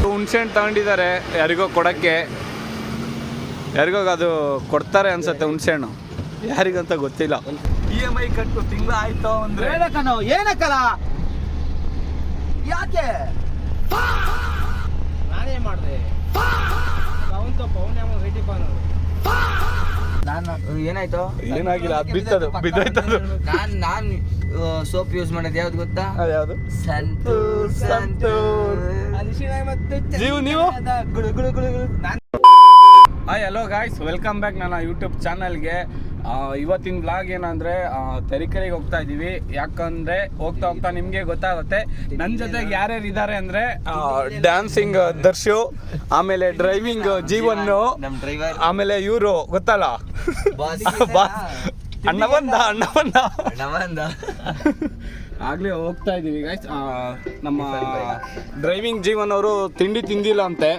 ಹುಣ್ಸೆಹಣ್ಣು ತಗೊಂಡಿದ್ದಾರೆ ಯಾರಿಗೋ ಕೊಡೋಕ್ಕೆ, ಯಾರಿಗೋ ಅದು ಕೊಡ್ತಾರೆ ಅನ್ಸುತ್ತೆ ಹುಣ್ಸೆಹಣ್ಣು, ಯಾರಿಗಂತ ಗೊತ್ತಿಲ್ಲ. EMI ಕಟ್ಟು ತಿಂಗಳು ಆಯ್ತು ಅಂದ್ರೆ ಏನಕ್ಕಲ್ಲ ಯಾಕೆ ನಾನೇ ಮಾಡಿದೆ ಏನಾಯ್ತು? ಏನಾಗಿಲ್ಲ, ಅದು ಬಿದ್ದೋಯ್ತದು. ನಾನ್ ಸೋಪ್ ಯೂಸ್ ಮಾಡೋದು ಯಾವ್ದು ಗೊತ್ತಾ? ಯಾವುದು? ಸಂತೂರ್. ನೀವು hi hello guys, welcome back ನನ್ನ ಯೂಟ್ಯೂಬ್ ಚಾನಲ್ಗೆ. ಇವತ್ತಿನ ಬ್ಲಾಗ್ ಏನಂದರೆ ತರೀಕೆರೆಗೆ ಹೋಗ್ತಾ ಇದ್ದೀವಿ. ಯಾಕಂದರೆ ಹೋಗ್ತಾ ಹೋಗ್ತಾ ನಿಮಗೆ ಗೊತ್ತಾಗುತ್ತೆ ನನ್ನ ಜೊತೆಗೆ ಯಾರ್ಯಾರು ಇದ್ದಾರೆ ಅಂದರೆ ಡ್ಯಾನ್ಸಿಂಗ್ ದರ್ಶು, ಆಮೇಲೆ ಡ್ರೈವಿಂಗ್ ಜೀವನ್ನು, ಆಮೇಲೆ ಇವರು ಗೊತ್ತಲ್ಲ ಅಣ್ಣ ಬಂದ ಆಗ್ಲೇ ಹೋಗ್ತಾ ಇದ್ದೀವಿ ಗೈಸ್. ನಮ್ಮ ಡ್ರೈವಿಂಗ್ ಜೀವನ್ ಅವರು ತಿಂಡಿ ತಿಂದಿಲ್ಲ ಅಂತೆ,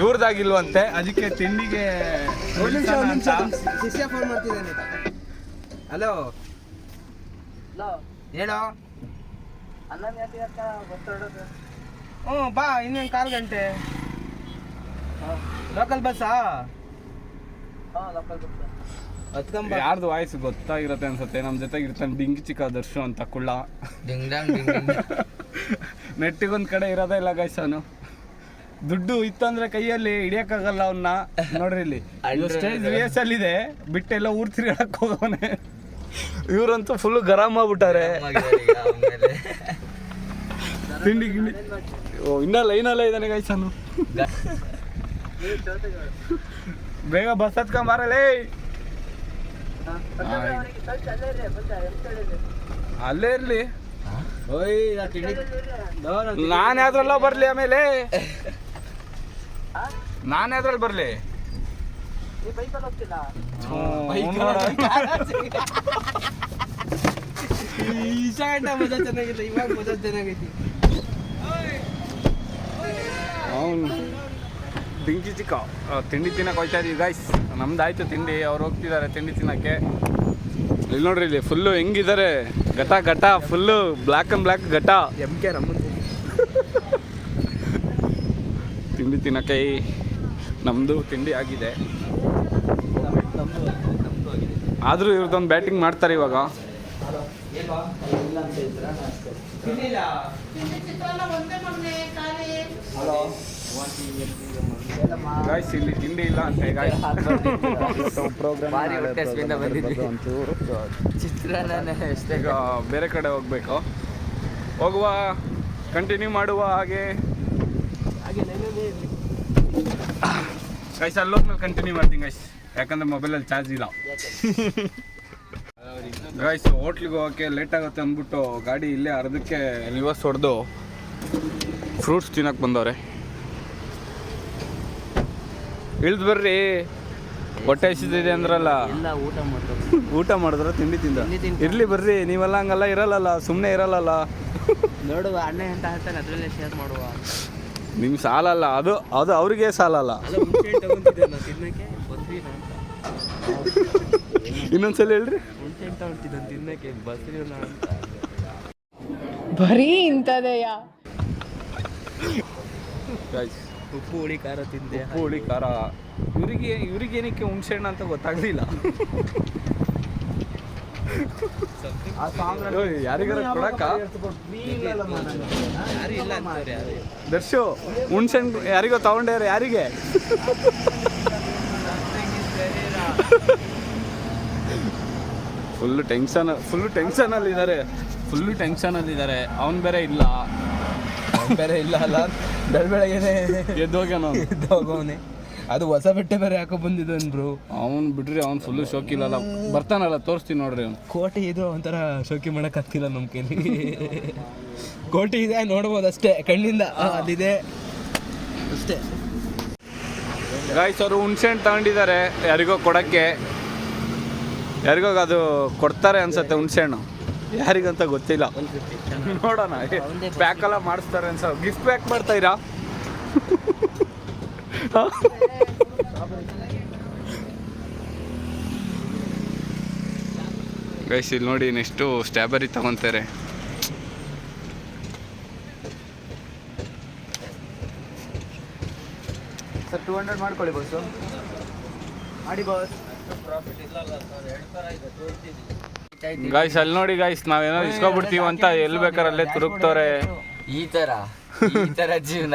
ಇವ್ರದಾಗಿಲ್ವಂತೆ, ಅದಕ್ಕೆ ತಿಂಡಿಗೆ ಶಿಷ್ಯ ಫೋನ್ ಮಾಡ್ತಿದ್ದಾನೆ. ಹಲೋ ಹೇಳೋ. ಬಾ, ಇನ್ನೇನು 4 ಗಂಟೆ. ಲೋಕಲ್ ಬಸ್ಸಾ? ಯಾರ್ದು ವಾಯ್ಸ್ ಗೊತ್ತಾಗಿರತ್ತೆ ಅನ್ಸುತ್ತೆ. ನಮ್ಮ ಜೊತೆಗೆ ಇರ್ತಾನೆ ಡಿಂಗಿ ಚಿಕ್ಕ ದರ್ಶು ಅಂತ ಕುಳ್ಳ. ನೆಟ್ಟಿಗೊಂದ್ ಕಡೆ ಇರೋದೇ ಇಲ್ಲ ಗೈಸ್. ಅವನು ದುಡ್ಡು ಇತ್ತಂದ್ರೆ ಕೈಯಲ್ಲಿ ಹಿಡಿಯಕ್ಕಾಗಲ್ಲ ಅವನ್ನ. ನೋಡ್ರಿ ಇಲ್ಲಿ ಸ್ಟೇಜ್ ರಿಹರ್ಸಲ್ ಇದೆ, ಬಿಟ್ಟೆಲ್ಲ ಊರ್ ತಿರ್ಗಾಡಕ್ ಹೋಗವನೆ. ಇವ್ರಂತೂ ಫುಲ್ ಗರಂ ಆಗ್ಬಿಟ್ಟಾರೆ. ತಿಂಡಿ ಗಿಂಡಿ ಇನ್ನ ಲೈನಲ್ಲೇ ಇದ್ದಾನೆ ಗೈಸ್. ಅವನು ಬೇಗ ಬಸ್ ಹತ್ಕೊಂಡ್ ಬರಲೇ. ಅಲ್ಲೇ ಇರ್ಲಿ, ನಾನು ಯಾವ್ದ್ರಲ್ಲ ಬರ್ಲಿ, ಆಮೇಲೆ ನಾನು ಯಾವ್ದ್ರಲ್ಲಿ ಬರ್ಲಿ? ಮಜಾ ಚೆನ್ನಾಗಿಲ್ಲ, ಇವಾಗ ಮಜಾ ಚೆನ್ನಾಗೈತಿ. ಅವನು ಡಿಂಕಿ ಚಿಕ್ಕ ತಿಂಡಿ ತಿನ್ನಕ್ಕೆ ಹೋಗ್ತಾ ಇದೀವಿ ಗೈಸ್. ನಮ್ದಾಯ್ತು ತಿಂಡಿ, ಅವ್ರು ಹೋಗ್ತಿದ್ದಾರೆ ತಿಂಡಿ ತಿನ್ನಕ್ಕೆ. ಇಲ್ಲಿ ನೋಡ್ರಿ, ಇಲ್ಲಿ ಫುಲ್ಲು ಹೆಂಗಿದ್ದಾರೆ, ಘಟ ಫುಲ್ಲು ಬ್ಲ್ಯಾಕ್ ಅಂಡ್ ಬ್ಲ್ಯಾಕ್ ಘಟ. ತಿಂಡಿ ತಿನ್ನಕ್ಕೆ ನಮ್ಮದು ತಿಂಡಿ ಆಗಿದೆ. ಆದರೂ ಇವ್ರದ್ದೊಂದು ಬ್ಯಾಟಿಂಗ್ ಮಾಡ್ತಾರೆ ಇವಾಗ. ಗಾಯ್ಸ್ ಇಲ್ಲಿ ತಿಂಡಿ ಇಲ್ಲ ಅಂತ ಈಗ ಬೇರೆ ಕಡೆ ಹೋಗ್ಬೇಕು. ಹೋಗುವ, ಕಂಟಿನ್ಯೂ ಮಾಡುವ ಹಾಗೆ ಗೈಸ್. ಅಲ್ಲೋದ್ಮೇಲೆ ಕಂಟಿನ್ಯೂ ಮಾಡ್ತೀನಿ ಗೈಸ್, ಯಾಕಂದ್ರೆ ಮೊಬೈಲಲ್ಲಿ ಚಾರ್ಜ್ ಇಲ್ಲ ಗೈಸ್. ಹೋಟ್ಲಿಗೆ ಹೋಗೋಕ್ಕೆ ಲೇಟ್ ಆಗುತ್ತೆ ಅಂದ್ಬಿಟ್ಟು ಗಾಡಿ ಇಲ್ಲೇ ಅರ್ಧಕ್ಕೆ ರಿವರ್ಸ್ ಹೊಡೆದು ಫ್ರೂಟ್ಸ್ ತಿನ್ನಕ್ಕೆ ಬಂದವ್ರೆ. ಇಳ್ದು ಬರ್ರಿ, ಹೊಟ್ಟೆ ಹಸಿದಿದೆ ಅಂದ್ರಲ್ಲ, ಊಟ ಮಾಡಿದ್ರ ತಿಂಡಿ ತಿಂದ ಇರ್ಲಿ ಬರ್ರಿ. ನೀವೆಲ್ಲ ಹಂಗಲ್ಲ ಇರಲ್ಲ, ಸುಮ್ಮನೆ ಇರಲ್ಲ ನೋಡುವ. ಅಣ್ಣ ಅಂತ ಹೇಳ್ತಾನೆ, ಅದರಲ್ಲೇ ಶೇರ್ ಮಾಡುವ. ನಿಮ್ಗೆ ಸಾಲಲ್ಲ, ಅದು ಅವ್ರಿಗೆ ಸಾಲಲ್ಲ. ಇನ್ನೊಂದ್ಸಲ ಹೇಳ್ರಿ. ಬರೀ ಇಂಥದೆಯಾ? ಉಪ್ಪು ಹುಳಿ ಖಾರ ತಿಂದೆ. ಉಪ್ಪು ಹುಳಿ ಖಾರ. ಇವ್ರಿಗೇನಕ್ಕೆ ಹುಣ್ಸೆಹಣ್ಣು ಅಂತ ಗೊತ್ತಾಗ್ಲಿಲ್ಲ. ಯಾರಿಗಾರ ಕೊಡಕ್ಕ ದರ್ಶು ಹುಣ್ಸೆಹಣ್ಣು ಯಾರಿಗೋ ತಗೊಂಡ್ಯಾರ, ಯಾರಿಗೆ? ಫುಲ್ಲು ಟೆನ್ಷನಲ್ಲಿದ್ದಾರೆ. ಅವನು ಬೇರೆ ಇಲ್ಲ ಅಲ್ಲ, ಬೆಳಗ್ಗೆ ಎದ್ದೋಗವನೆ. ಅದು ಹೊಸ ಬಟ್ಟೆ ಬೇರೆ ಹಾಕೋ ಬಂದಿದ್ದನ್ರು. ಅವ್ನು ಬಿಡ್ರಿ, ಅವ್ನು ಫುಲ್ಲು ಶೋಕಿಲ್ಲಲ್ಲ, ಬರ್ತಾನಲ್ಲ, ತೋರಿಸ್ತೀನಿ ನೋಡ್ರಿ. ಅವ್ನು ಕೋಟೆ ಇದು ಒಂಥರ ಶೋಕಿ ಮಾಡಕ್ ಆಗ್ತಿಲ್ಲ ನಮ್ಮ ಕೈಲಿ. ಕೋಟೆ ಇದೆ, ನೋಡ್ಬೋದು ಅಷ್ಟೇ ಕಣ್ಣಿಂದ, ಅದಿದೆ ಅಷ್ಟೇ. ಗಾಯ್ಸ್ ಅವರು ಹುಣ್ಸೆಹಣ್ಣು ತಗೊಂಡಿದ್ದಾರೆ ಯಾರಿಗೋ ಕೊಡೋಕ್ಕೆ. ಯಾರಿಗೋ ಅದು ಕೊಡ್ತಾರೆ ಅನ್ಸುತ್ತೆ ಹುಣಸೆ ಹಣ್ಣು, ಯಾರಿಗಂತ ಗೊತ್ತಿಲ್ಲ. ನೋಡೋಣ, ಪ್ಯಾಕೆಲ್ಲ ಮಾಡಿಸ್ತಾರೆ ಅನ್ಸ. ಗಿಫ್ಟ್ ಪ್ಯಾಕ್ ಮಾಡ್ತಾಯಿರಾ? ಗೈಸ್ ಇಲ್ಲಿ ನೋಡಿ, ನೆಕ್ಸ್ಟು ಸ್ಟ್ರಾಬೆರಿ ತಗೊತಾರೆ. ಸರ್ 200 ಮಾಡ್ಕೊಳ್ಳಿ ಬಾಸು. ಮಾಡಿ ಬಾಸ್. ಗಾಯ್ಸ್ ಅಲ್ಲಿ ನೋಡಿ ಗಾಯ್ಸ್, ನಾವೇನೋ ಇಸ್ಕೊಬಿಡ್ತೀವಿ ಅಂತ ಎಲ್ಲಿ ಬೇಕಾದ್ರೆ ಅಲ್ಲೇ ತುರುಕ್ತವ್ರೆ. ಈ ತರ ಜೀವನ,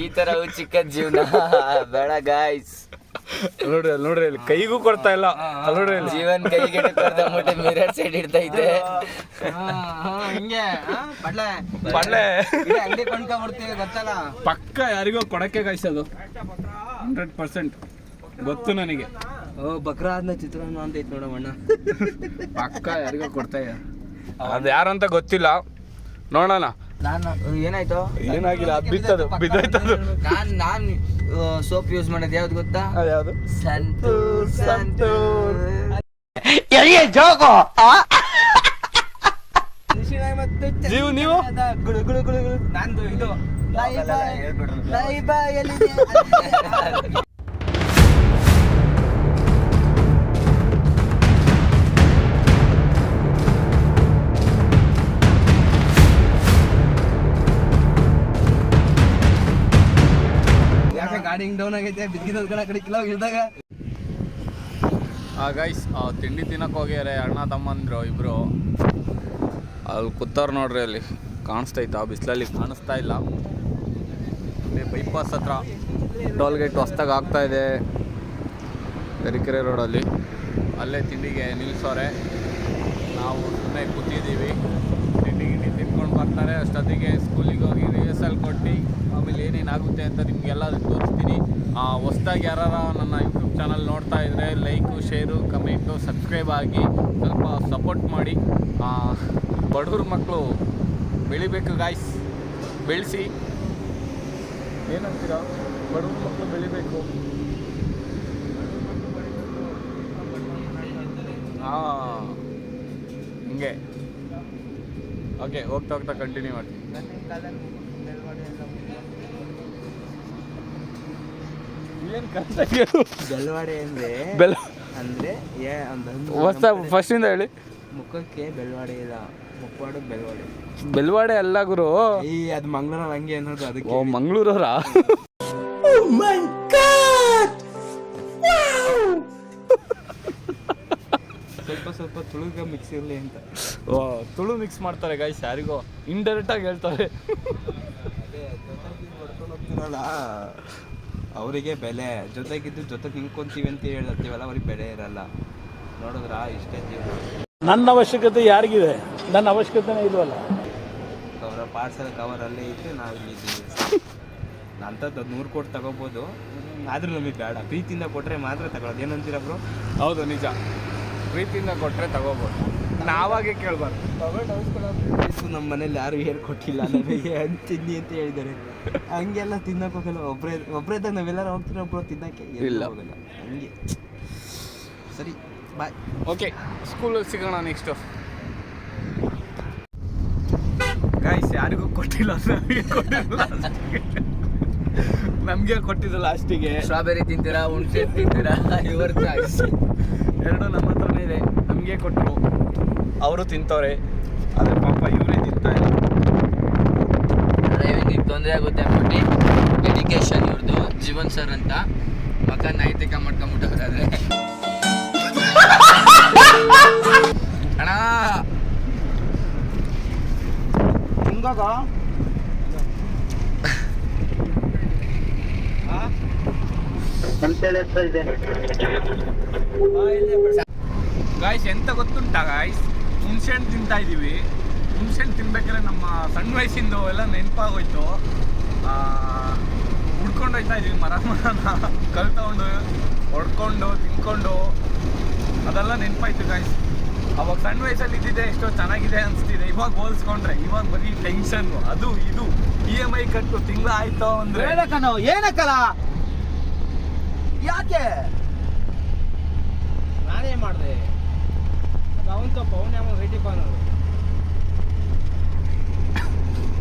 ಈ ತರ ಚಿಕ್ಕ ಜೀವನ ಬೇಡ ಗಾಯ್ಸ್. ನೋಡ್ರಿ ಅಲ್ಲಿ, ನೋಡ್ರಿ ಅಲ್ಲಿ ಕೈಗೂ ಕೊಡ್ತಾ ಇಲ್ಲ. ಅಲ್ಲಿ ನೋಡ್ರಿ ಅಲ್ಲಿ ಜೀವನ್ ಕೈಗೆ ಮುಟ್ಟೆ ಮಿರರ್ ಸೈಡ್ ಇಡ್ತಾ ಇದೆ. ಹಿಂಗೆ ಪಡ್ಲೆ ಅಂಗಡಿ ಕೊಂಡ್ಕೊಂಡ್ಬಿಡ್ತೀವಿ ಗೊತ್ತಲ್ಲ. ಪಕ್ಕ ಯಾರಿಗೋ ಕೊಡಕ್ಕೆ ಗಾಯ್ಸ್, ಅದು 100% ಗೊತ್ತು ನನಗೆ. ಬಕ್ರ ಆದ್ನ ಚಿತ್ರಾನ್ನ ಅಂತ ಐತೆ ನೋಡೋಣ. ಪಕ್ಕ ಯಾರಿಗೋ ಕೊಡ್ತಾ ಇದೆ, ಅದು ಯಾರಂತ ಗೊತ್ತಿಲ್ಲ. ನೋಡೋಣ. ಏನಾಯ್ತು? ಏನಾಗಿಲ್ಲ, ಅದು ಬಿದ್ದೋಯ್ತದು. ನಾನ್ ಸೋಪ್ ಯೂಸ್ ಮಾಡೋದು ಯಾವ್ದು ಗೊತ್ತಾ? ಯಾವುದು? ಸಂತೂರ್. ಜೀವ ನೀವು ಗುಳು ಗುಳು ಗುಳು ಗುಳು. ನಂದು ಇದು ಗಾಡಿ ಹಿಂಗ್ ಡೌನ್ ಆಗೈತೆ, ಬಿದ್ದಿರೋದ್ ಕಡೆ ಕಿಲೋ ಇಲ್ದಾಗ. ಗೈಸ್ ತಿಂಡಿ ತಿನ್ನಕ್ಕೆ ಹೋಗ್ಯಾರೆ ಅಣ್ಣ ತಮ್ಮಂದ್ರು ಇಬ್ರು. ಅಲ್ಲಿ ಕೂತವ್ರು ನೋಡ್ರಿ, ಅಲ್ಲಿ ಕಾಣಿಸ್ತೈತೆ, ಆ ಬಿಸಿಲಲ್ಲಿ ಕಾಣಿಸ್ತಾ ಇಲ್ಲ. ಅಲ್ಲಿ ಬೈಪಾಸ್ ಹತ್ರ ಟೋಲ್ ಗೇಟ್ ಹೊಸ್ದಾಗಿ ಆಗ್ತಾ ಇದೆ ತರೀಕೆರೆ ರೋಡಲ್ಲಿ. ಅಲ್ಲೇ ತಿಂಡಿಗೆ ನಿಲ್ಲಿಸೋರೆ, ನಾವು ಸುಮ್ಮನೆ ಕೂತಿದ್ದೀವಿ. ತಿಂಡಿ ತಿನ್ಕೊಂಡು ಬರ್ತಾರೆ. ಅಷ್ಟೊತ್ತಿಗೆ ಸ್ಕೂಲಿಗೆ ಹೋಗಿ ರಿಹರ್ಸಲ್ ಕೊಟ್ಟು ಆಮೇಲೆ ಏನೇನಾಗುತ್ತೆ ಅಂತ ನಿಮಗೆಲ್ಲ ತೋರಿಸ್ತೀನಿ. ಹೊಸ್ದಾಗಿ ಯಾರು ನನ್ನ ಯೂಟ್ಯೂಬ್ ಚಾನಲ್ ನೋಡ್ತಾ ಇದ್ದರೆ ಲೈಕು, ಶೇರು, ಕಮೆಂಟು, ಸಬ್ಸ್ಕ್ರೈಬ್ ಆಗಿ ಸ್ವಲ್ಪ ಸಪೋರ್ಟ್ ಮಾಡಿ. ಬಡವ್ರ ಮಕ್ಕಳು ಬೆಳಿಬೇಕು ಗಾಯ್ಸ್, ಬೆಳೆಸಿ. ಏನಂತೀರ? ಬಡವ್ರ ಮಕ್ಕಳು ಬೆಳಿಬೇಕು. ಹಿಂಗೆ ಓಕೆ, ಹೋಗ್ತಾ ಹೋಗ್ತಾ ಕಂಟಿನ್ಯೂ ಮಾಡ್ತೀನಿ. ಏನು ಬೆಳವಾಡೆ ಅಂದ್ರೆ ಅಂದ್ರೆ ಫಸ್ಟಿಂದ ಹೇಳಿ. ಮುಖಕ್ಕೆ ಬೆಳವಾಡೆ ಇಲ್ಲ, ಮುಖವಾಡ ಬೆಳವಾಡೆ. ಬೆಳವಾಡೆ ಅಲ್ಲ ಗುರು, ಅದು ಮಂಗಳೂರಲ್ಲಿ ಹಂಗೆ ಅನ್ನೋದು. ಅದಕ್ಕೆ ಓ ಮಂಗಳೂರವರಾ? ಸ್ವಲ್ಪ ತುಳುಗ ಮಿಕ್ಸ್ ಇರಲಿ ಅಂತ. ಓ ತುಳು ಮಿಕ್ಸ್ ಮಾಡ್ತಾರೆ ಗಾಯ್ಸ್, ಯಾರಿಗೋ ಇಂಡೈರೆಕ್ಟಾಗಿ ಹೇಳ್ತಾರೆ. ಅವರಿಗೆ ಬೆಲೆ, ಜೊತೆಗಿದ್ದು ಜೊತೆಗೆ ನಿಂತ್ಕೊಂತೀವಿ ಅಂತ ಹೇಳ್ತೀವಲ್ಲ, ಅವ್ರಿಗೆ ಬೆಲೆ ಇರಲ್ಲ. ನೋಡಿದ್ರ ಇಷ್ಟೇ ಜೀವನ. ನನ್ನ ಅವಶ್ಯಕತೆ ಯಾರಿಗಿದೆ? ನನ್ನ ಅವಶ್ಯಕತೆನೇ ಇಲ್ವಲ್ಲ. ಅವರ ಪಾರ್ಸಲ್ ಕವರಲ್ಲೇ ಇದ್ದು ನಾವು ಇಲ್ಲಿದ್ದೀವಿ. ಅಂಥದ್ದು 100 ಕೋಟಿ ತಗೋಬೋದು, ಆದರೂ ನಮಗೆ ಬೇಡ. ಪ್ರೀತಿಯಿಂದ ಕೊಟ್ಟರೆ ಮಾತ್ರ ತಗೊಳ್ಳೋದು. ಏನಂತೀರ ಬ್ರೋ? ಹೌದು, ನಿಜ. ಪ್ರೀತಿಯಿಂದ ಕೊಟ್ಟರೆ ತಗೋಬೋದು, ನಾವಾಗೆ ಕೇಳಬಾರ್ದು. ನಮ್ಮ ಮನೇಲಿ ಯಾರು ಹೇಳ್ಕೊಟ್ಟಿಲ್ಲ ನಮಗೆ ತಿನ್ನಿ ಅಂತ ಹೇಳಿದ್ದಾರೆ. ಹಂಗೆಲ್ಲ ತಿನ್ನಕ್ಕೆ ಹೋಗಲ್ಲ. ಒಬ್ಬರೇ ನಾವೆಲ್ಲರೂ ಹೋಗ್ತೀರ ಒಬ್ಬರು ತಿನ್ನಕ್ಕೆ ಇಲ್ಲ, ಹೋಗಲ್ಲ. ಹಂಗೆ ಸರಿ, ಬಾಯ್. ಓಕೆ, ಸ್ಕೂಲಲ್ಲಿ ಸಿಗೋಣ ನೆಕ್ಸ್ಟು. ಗಾಯ್ಸ್ ಯಾರಿಗೂ ಕೊಟ್ಟಿಲ್ಲ, ನಮಗೆ ಕೊಟ್ಟಿದ್ದು ಲಾಸ್ಟಿಗೆ. ಸ್ಟ್ರಾಬೆರಿ ತಿಂತೀರಾ, ಹುಣಸೆ ತಿಂತೀರಾ? Your choice. ಎರಡು ನಮ್ಮ ಹತ್ರನೇ ಇದೆ. ನಮಗೆ ಕೊಟ್ಟರು, ಅವರು ತಿಂತವ್ರೆ. ಆದರೆ ಪಾಪ ಇವರೇ ತಿಂತಾ ಇಲ್ಲ. ಡ್ರೈವಿಂಗಿಗೆ ತೊಂದರೆ ಆಗುತ್ತೆ ಅಂದ್ಬಿಟ್ಟು ಡೆಡಿಕೇಶನ್ ಇವ್ರದ್ದು ಜೀವನ್ ಸರ್ ಅಂತ ಮಕ್ಕ ನೈತಿಕ ಮಾಡ್ಕೊಂಬಿಟ್ಟವ್ರೆ. ಆದರೆ ಅಣ್ಣ ಹಿಂಗಾಗ ಗಾಯ್ಸ್ ಎಂತ ಗೊತ್ತುಂಟಾ ಗಾಯ್ಸ್, ಹುಣ್ಸೆಹಣ್ಣು ತಿಂತಾ ಇದ್ದೀವಿ. ಹುಣ್ಸೆಹಣ್ಣು ತಿನ್ಬೇಕಾದ್ರೆ ನಮ್ಮ ಸಣ್ಣ ವಯಸ್ಸಿಂದ ಎಲ್ಲ ನೆನಪಾಗೋಯ್ತು. ಹುಡ್ಕೊಂಡು ಹೋಗ್ತಾ ಇದ್ದೀವಿ, ಮರನ ಕಲ್ ತಗೊಂಡು ಹೊಡ್ಕೊಂಡು ತಿನ್ಕೊಂಡು ಅದೆಲ್ಲ ನೆನಪಾಯ್ತು ಗಾಯ್ಸ್. ಅವಾಗ ಸಣ್ಣ ವಯಸ್ಸಲ್ಲಿ ಇದ್ದಿದ್ದೆ ಎಷ್ಟೋ ಚೆನ್ನಾಗಿದೆ ಅನಿಸ್ತಿದೆ. ಇವಾಗ ಹೋಲಿಸ್ಕೊಂಡ್ರೆ ಇವಾಗ ಬರೀ ಟೆನ್ಷನ್, ಅದು ಇದು, EMI ಕಟ್ಟು ತಿಂಗಳ ಆಯ್ತು ಅಂದ್ರೆ ಏನಕ್ಕಲ್ಲ ಯಾಕೆ ಮಾಡಿದೆ ಅದು ಅವನು ತಪ್ಪು ಅವನೇ ಅವನು ರೇಟಿ ಪಾನರು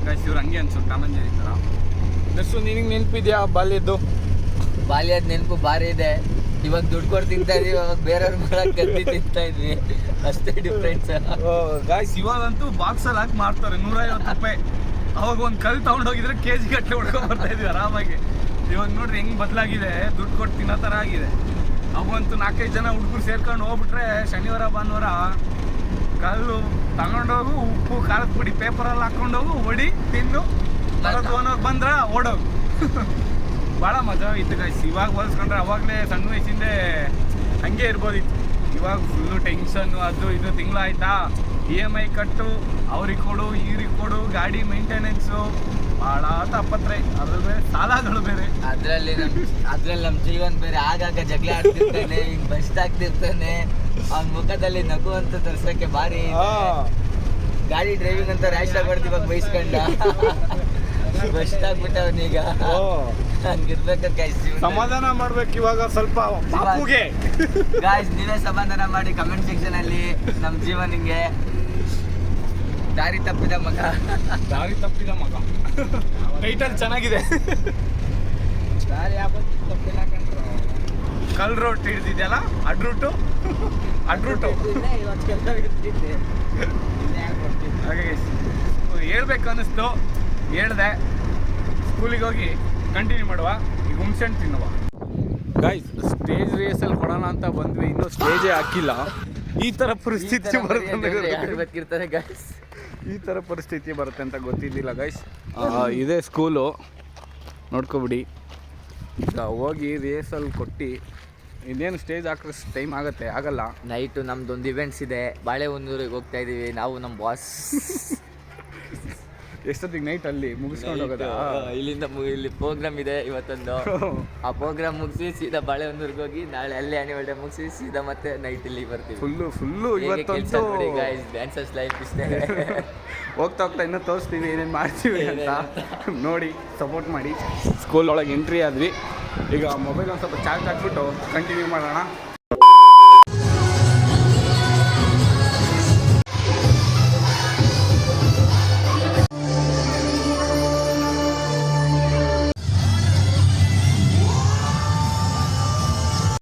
ಗೈಸ್ ಇವ್ರು ಹಂಗೆ ಅನ್ಸುತ್ತೆ ಟಾಮ್ ಆ್ಯಂಡ್ ಜೆರಿ ಥರ. ದರ್ಶು ನಿನಗೆ ನೆನಪಿದ್ಯಾ ಬಾಲ್ಯದ್ದು? ಬಾಲ್ಯದ ನೆನಪು ಭಾರಿ ಇದೆ. ಇವಾಗ ದುಡ್ಡು ಕೊಟ್ಟು ತಿಂತಾ ಇದೀವಿ, ಅವಾಗ ಬೇರೆಯವ್ರ ಮಾಡಕ್ ಕತ್ತಿ ತಿಂತಾ ಇದ್ವಿ, ಅಷ್ಟೇ ಡಿಫ್ರೆನ್ಸ್. ಗಾಯ್ಸ್ ಇವಾಗಂತೂ ಬಾಕ್ಸಲ್ಲಿ ಹಾಕಿ ಮಾರ್ತಾರೆ 150 ರೂಪಾಯಿ. ಅವಾಗ ಒಂದು ಕಲ್ ತೊಗೊಂಡೋಗಿದ್ರೆ KG ಗಟ್ಟಲೆ ಹೊಡ್ಕೊಂಡು ಬರ್ತಾ ಇದ್ವಿ ಆರಾಮಾಗಿ. ಇವಾಗ ನೋಡ್ರಿ ಹೆಂಗೆ ಬದಲಾಗಿದೆ, ದುಡ್ಡು ಕೊಟ್ಟು ತಿನ್ನೋ ಥರ ಆಗಿದೆ. ಅವಂತೂ 4-5 ಜನ ಹುಡುಗರು ಸೇರ್ಕೊಂಡು ಹೋಗ್ಬಿಟ್ರೆ ಶನಿವಾರ ಭಾನುವಾರ ಕಲ್ಲು ತಗೊಂಡೋಗು, ಉಪ್ಪು ಖಾರದ ಪುಡಿ ಪೇಪರಲ್ಲಿ ಹಾಕ್ಕೊಂಡೋಗು, ಹೊಡಿ ತಿನ್ನು, ಓನೋಗಿ ಬಂದ್ರ ಓಡೋಗು. ಭಾಳ ಮಜಾ ಇತ್ತು ಗೈಸ್. ಇವಾಗ ಹೋಲಿಸ್ಕೊಂಡ್ರೆ ಅವಾಗಲೇ ಸಣ್ಣ ವಯಸ್ಸಿಂದೇ ಹಂಗೆ ಇರ್ಬೋದಿತ್ತು. ಇವಾಗ ಫುಲ್ಲು ಟೆನ್ಷನ್ನು, ಅದು ಇದು ತಿಂಗಳಾಯ್ತಾ EMI ಕಟ್ಟು, ಅವ್ರಿಗೆ ಕೊಡು ಇವ್ರಿಗೆ ಕೊಡು, ಗಾಡಿ ಮೇಂಟೆನೆನ್ಸು, ಭಾಳ ತಾಪತ್ರೆ. ಅದ್ರ ಬೇರೆ ಸಾಲಗಳು ಬೇರೆ. ಅದ್ರಲ್ಲಿ ನಮ್ಮ ಜೀವನ್ ಬೇರೆ. ಆಗಾಗ ಜಗಳ ಆಡ್ತಿರ್ತಾನೆ, ಹಿಂಗ್ ಬಸ್ಟ್ ಆಗ್ತಿರ್ತಾನೆ, ಅವ್ನ ಮುಖದಲ್ಲಿ ನಗು ಅಂತ ತರ್ಸಕ್ಕೆ ಭಾರಿ ಇದೆ. ಗಾಡಿ ಡ್ರೈವಿಂಗ್ ಅಂತ ರ್ಯಾಶ್ ಆಗ್ಬಾರ್ದು ಇವಾಗ ಬೈಸ್ಕೊಂಡ ಬಸ್ಟ್ ಆಗ್ಬಿಟ್ಟವನೀಗ. ಹಂಗಿರ್ಬೇಕು ಗೈಸ್. ಸಮಾಧಾನ ಮಾಡ್ಬೇಕು ಇವಾಗ ಸ್ವಲ್ಪ ಬಾಪುಗೆ. ಗಾಯ್ಸ್ ನೀವೇ ಸಮಾಧಾನ ಮಾಡಿ ಕಮೆಂಟ್ ಸೆಕ್ಷನ್ ಅಲ್ಲಿ. ನಮ್ಮ ಜೀವನ್ ಹಿಂಗೆ ದಾರಿ ತಪ್ಪಿದ ಮಗ. ದಾರಿ ತಪ್ಪಿದ ಮಗ ಟೈಟಲ್ ಚೆನ್ನಾಗಿದೆ. ದಾರಿ ಯಾವತ್ತು ತಪ್ಪಿಲ್ಲ ಕಂಡ್ರು ಕಲ್ ರೋಡ್ ಹಿಡಿದಿದೆಯಲ್ಲ, ಅಡ್ರೂಟು ಇವತ್ತು ಕೆಲಸ ಇರ್ತಿದ್ದೆ ಇನ್ನೇ ಯಾಕೆ ಬರ್ತಿದ್ದೆ. ಹಾಗೆ ಹೇಳ್ಬೇಕು ಅನ್ನಿಸ್ತು, ಹೇಳ್ದೆ. ಸ್ಕೂಲಿಗೆ ಹೋಗಿ ಕಂಟಿನ್ಯೂ ಮಾಡುವ, ಈಗ ಹುಣ್ಸೆಹಣ್ಣು ತಿನ್ನುವ. ಗೈಸ್ ಸ್ಟೇಜ್ ರಿಹರ್ಸಲ್ ಕೊಡೋಣ ಅಂತ ಬಂದ್ವಿ, ಇನ್ನೂ ಸ್ಟೇಜೇ ಹಾಕಿಲ್ಲ. ಈ ಥರ ಪರಿಸ್ಥಿತಿ ಬರ್ತಿರ್ತಾರೆ ಗೈಸ್. ಈ ಥರ ಪರಿಸ್ಥಿತಿ ಬರುತ್ತೆ ಅಂತ ಗೊತ್ತಿದ್ದಿಲ್ಲ ಗೈಸ್. ಇದೇ ಸ್ಕೂಲು ನೋಡ್ಕೊಬಿಡಿ. ಈಗ ಹೋಗಿ ರಿಹರ್ಸಲ್ ಕೊಟ್ಟು ಇನ್ನೇನು ಸ್ಟೇಜ್ ಹಾಕೋ ಟೈಮ್ ಆಗುತ್ತೆ, ಆಗಲ್ಲ. ನೈಟು ನಮ್ದೊಂದು ಇವೆಂಟ್ಸ್ ಇದೆ, ಬಾಳೆಹೊನ್ನೂರಿಗೆ ಹೋಗ್ತಾ ಇದೀವಿ ನಾವು, ನಮ್ಮ ಬಾಸ್. ಎಷ್ಟೊತ್ತಿಗೆ ನೈಟ್ ಅಲ್ಲಿ ಮುಗಿಸ್ಕೊಂಡು ಹೋಗೋದಾ? ಇಲ್ಲಿಂದ ಇಲ್ಲಿ ಪ್ರೋಗ್ರಾಮ್ ಇದೆ ಇವತ್ತೊಂದು. ಆ ಪ್ರೋಗ್ರಾಮ್ ಮುಗಿಸಿ ಸೀದಾ ಬಾಳೆಹೊನ್ನೂರಿಗೆ ಹೋಗಿ ನಾಳೆ ಅಲ್ಲೇ ಆ್ಯನಿವಲ್ ಡೇ ಮುಗಿಸಿ ಸೀದಾ ಮತ್ತೆ ನೈಟ್ ಇಲ್ಲಿ ಬರ್ತೀವಿ. ಫುಲ್ಲು ಇವತ್ತಂತೂ ಡ್ಯಾನ್ಸರ್ಸ್ ಲೈಫ್ ಇಷ್ಟೇ. ಹೋಗ್ತಾ ಇನ್ನೂ ತೋರಿಸ್ತೀವಿ ಏನೇನು ಮಾಡ್ತೀವಿ ಅಂತ ನೋಡಿ ಸಪೋರ್ಟ್ ಮಾಡಿ. ಸ್ಕೂಲ್ ಒಳಗೆ ಎಂಟ್ರಿ ಆದ್ವಿ. ಈಗ ಮೊಬೈಲ್ ಒಂದು ಸ್ವಲ್ಪ ಚಾರ್ಜ್ ಹಾಕ್ಬಿಟ್ಟು ಕಂಟಿನ್ಯೂ ಮಾಡೋಣ.